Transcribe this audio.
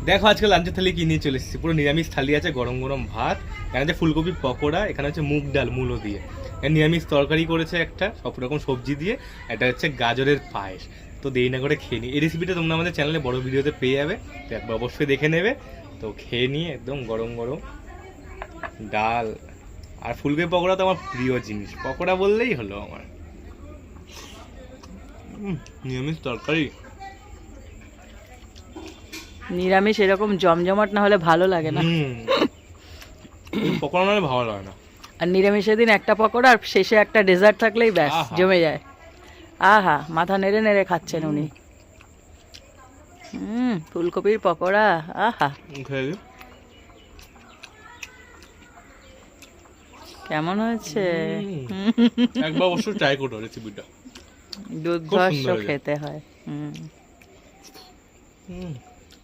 দেখো আজকে লাঞ্চের থালি কি নিয়ে চলে এসেছি, পুরো নিরামিষ থালি আছে, গরম গরম ভাত, এখানে আছে ফুলকপি পকোড়া, এখানে হচ্ছে মুগ ডাল মূলো দিয়ে, নিরামিষ তরকারি করেছে একটা সব রকম সবজি দিয়ে, এটা হচ্ছে গাজরের পায়েস। তো দেরি না করে খেয়ে নিই। এই রেসিপিটা তোমরা আমাদের চ্যানেলে বড় ভিডিওতে পেয়ে যাবে, তো একবার অবশ্যই দেখে নেবে। তো খেয়ে নিয়ে একদম গরম গরম ডাল আর ফুলকপি পকোড়া তো আমার প্রিয় জিনিস, পকোড়া বললেই হলো আমার। নিরামিষ তরকারি, নিরামিষ এরকম জমজমাট না হলে ভালো লাগে না। পকোড়া নাহলে ভালো লাগে না। আর নিরামিষের দিন একটা পকোড়া আর শেষে একটা ডেজার্ট থাকলেই ব্যাস আহা। জমে যায়। আহা, মাথা নেড়ে নেড়ে খাচ্ছেন উনি। ফুলকপির পকোড়া, আহা খেয়ে দিই। কেমন হয়েছে? একবার অবশ্যই ট্রাই করো রেসিপিটা, দুর্ধর্ষ সুন্দর হয়েছে। খেতে হয়। হুম